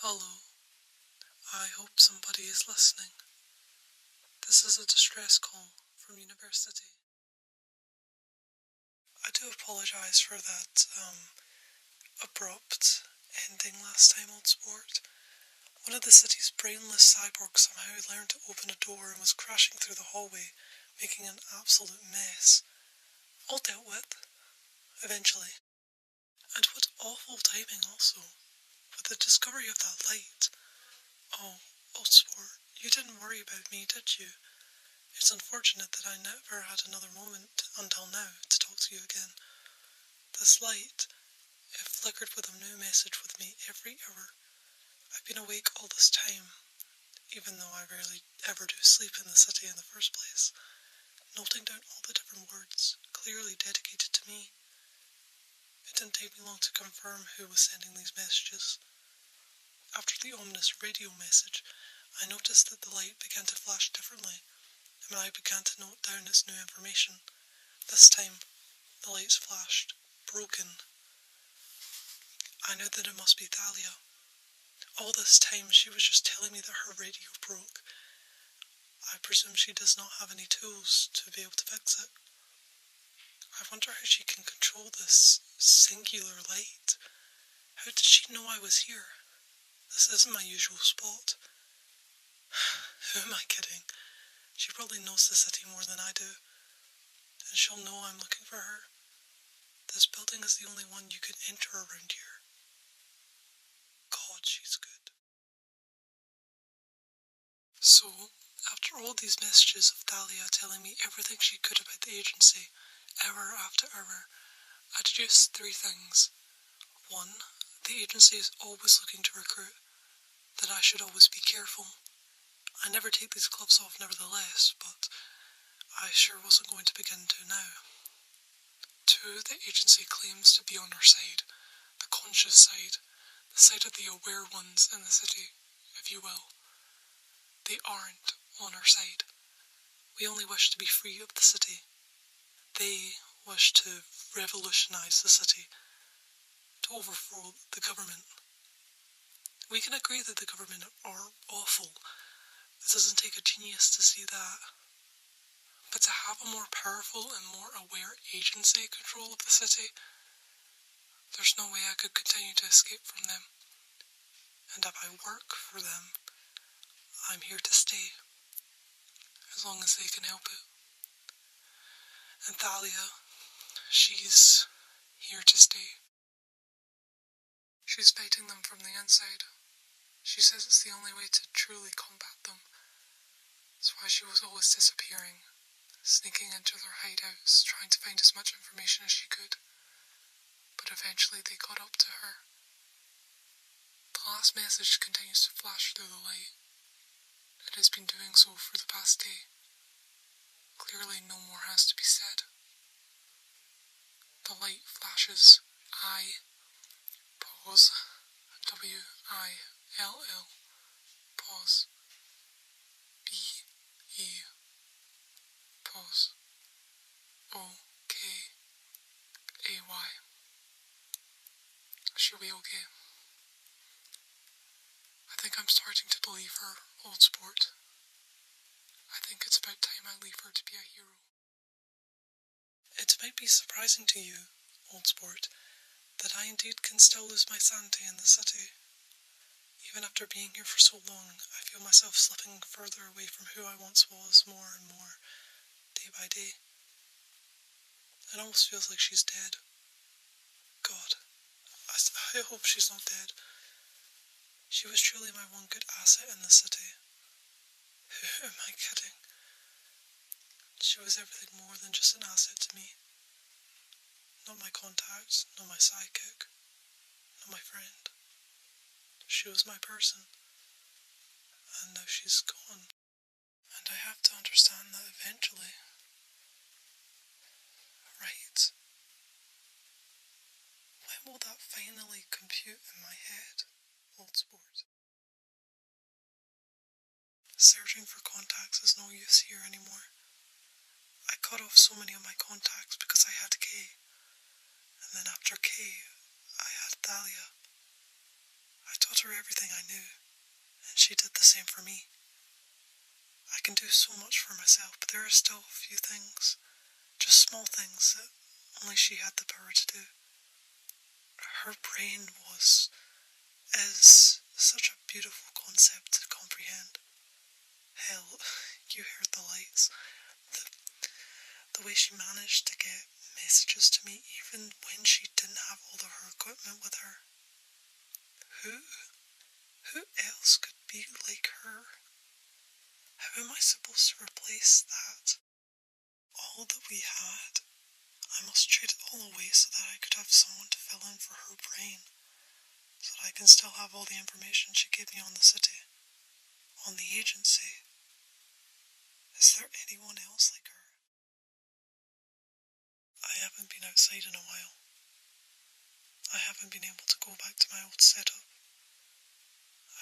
Hello, I hope somebody is listening. This is a distress call from university. I do apologise for that, abrupt ending last time on sport. One of the city's brainless cyborgs somehow learned to open a door and was crashing through the hallway, making an absolute mess. All dealt with, eventually. And what awful timing also, with the discovery of that light. Oh, old sport, you didn't worry about me, did you? It's unfortunate that I never had another moment until now to talk to you again. This light, it flickered with a new message with me every hour. I've been awake all this time, even though I rarely ever do sleep in the city in the first place, noting down all the different words, clearly dedicated to me. It didn't take me long to confirm who was sending these messages. After the ominous radio message, I noticed that the light began to flash differently, and I began to note down its new information. This time, the lights flashed, broken. I knew that it must be Thalia. All this time, she was just telling me that her radio broke. I presume she does not have any tools to be able to fix it. I wonder how she can control this singular light. How did she know I was here? This isn't my usual spot. Who am I kidding? She probably knows the city more than I do, and she'll know I'm looking for her. This building is the only one you can enter around here. God, she's good. So, after all these messages of Thalia telling me everything she could about the agency, hour after hour, I deduced 3 things. 1, the agency is always looking to recruit, that I should always be careful. I never take these gloves off nevertheless, but I sure wasn't going to begin to now. 2, the agency claims to be on our side, the conscious side, the side of the aware ones in the city, if you will. They aren't on our side. We only wish to be free of the city. They wish to revolutionise the city, to overthrow the government. We can agree that the government are awful. It doesn't take a genius to see that. But to have a more powerful and more aware agency control of the city, there's no way I could continue to escape from them. And if I work for them, I'm here to stay, as long as they can help it. And Thalia, she's here to stay. She's fighting them from the inside. She says it's the only way to truly combat them. That's why she was always disappearing, sneaking into their hideouts, trying to find as much information as she could. But eventually they caught up to her. The last message continues to flash through the light. It has been doing so for the past day. Clearly no more has to be said. The light flashes I, pause, W-I-L-L, pause, B-E, pause, O-K-A-Y. She'll be okay. I think I'm starting to believe her, old sport. I think it's about time I leave her to be a hero. It might be surprising to you, old sport, that I indeed can still lose my sanity in the city. Even after being here for so long, I feel myself slipping further away from who I once was more and more, day by day. It almost feels like she's dead. God, I hope she's not dead. She was truly my one good asset in the city. Who am I kidding? She was everything more than just an asset to me. Not my contacts, not my sidekick, not my friend. She was my person. And now she's gone. And I have to understand that eventually. Right. When will that finally compute in my head, old sport? Searching for contacts is no use here anymore. I cut off so many of my contacts because I had K. And then after K, I had Thalia. I I taught her everything I knew, and she did the same for me. I can do so much for myself, but there are still a few things, just small things that only she had the power to do. Her brain is such a beautiful concept to comprehend. Hell, you heard the lights. The way she managed to get messages to me even when she didn't have all of her equipment with her. Who else could be like her? How am I supposed to replace that? All that we had. I must trade it all away so that I could have someone to fill in for her brain. So that I can still have all the information she gave me on the city. On the agency. Is there anyone else like her? I haven't been outside in a while. I haven't been able to go back to my old setup.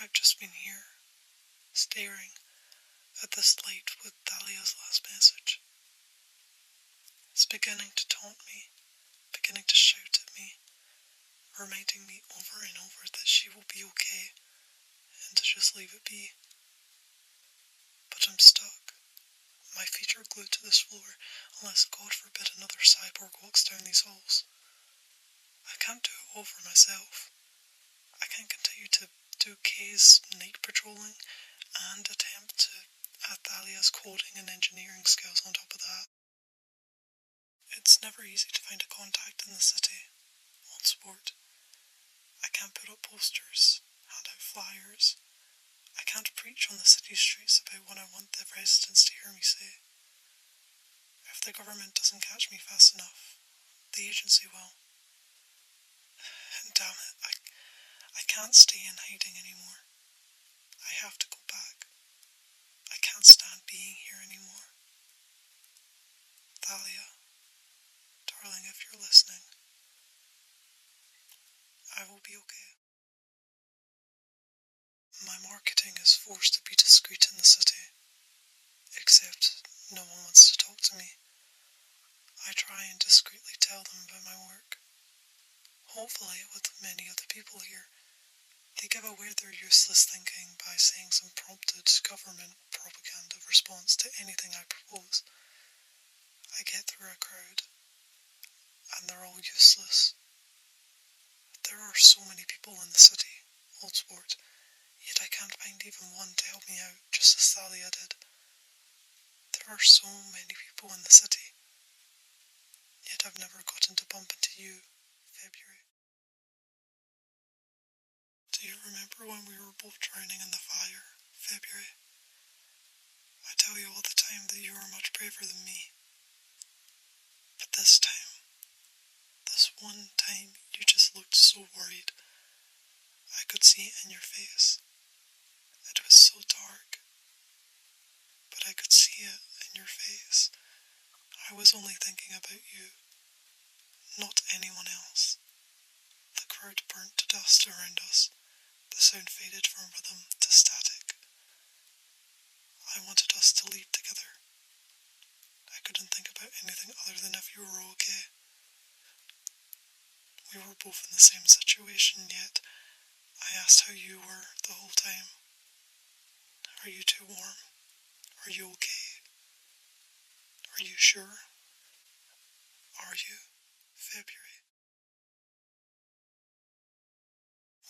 I've just been here, staring at this light with Dahlia's last message. It's beginning to taunt me, beginning to shout at me, reminding me over and over that she will be okay, and to just leave it be. But I'm stuck. My feet are glued to this floor, unless God forbid another cyborg walks down these halls. I can't do it all for myself. I can't continue to do Kay's night patrolling and attempt to add Thalia's coding and engineering skills on top of that. It's never easy to find a contact in the city. Old sport. I can't put up posters, hand out flyers. I can't preach on the city streets about what I want the residents to hear me say. If the government doesn't catch me fast enough, the agency will. And damn it, I can't stay in hiding anymore. I have to go back. I can't stand being here anymore. Thalia, darling, if you're listening, I will be okay. My marketing is forced to be discreet in the city, except no one wants to talk to me. I try and discreetly tell them about my work. Hopefully, with many of the people here, they give away their useless thinking by saying some prompted government propaganda response to anything I propose. I get through a crowd, and they're all useless. There are so many people in the city, old sport, yet I can't find even one to help me out, just as Thalia did. There are so many people in the city, yet I've never gotten to bump into you, February. Do you remember when we were both drowning in the fire, February? I tell you all the time that you are much braver than me. But this time, this one time, you just looked so worried. I could see it in your face. It was so dark, but I could see it in your face. I was only thinking about you, not anyone else. The crowd burnt to dust around us. The sound faded from rhythm to static. I wanted us to leave together. I couldn't think about anything other than if you were okay. We were both in the same situation, yet I asked how you were the whole time. Are you too warm? Are you okay? Are you sure? Are you, February?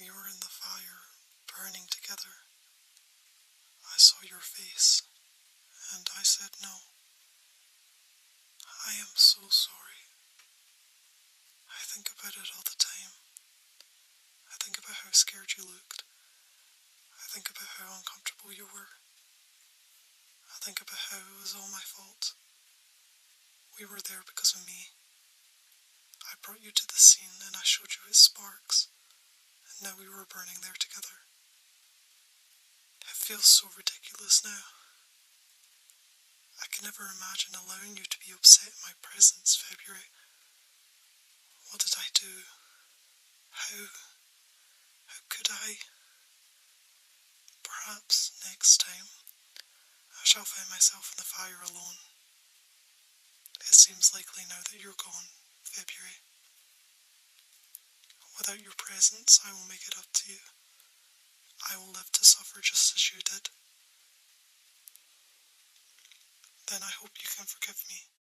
We were in the fire, burning together. I saw your face, and I said no. I am so sorry. I think about it all the time. I think about how scared you looked. I think about how uncomfortable you were. I think about how it was all my fault. We were there because of me. I brought you to the scene and I showed you its sparks, and now we were burning there together. It feels so ridiculous now. I can never imagine allowing you to be upset in my presence, February. What did I do? How could I? Perhaps next time I shall find myself in the fire alone. It seems likely now that you're gone, February. Without your presence, I will make it up to you. I will live to suffer just as you did. Then I hope you can forgive me.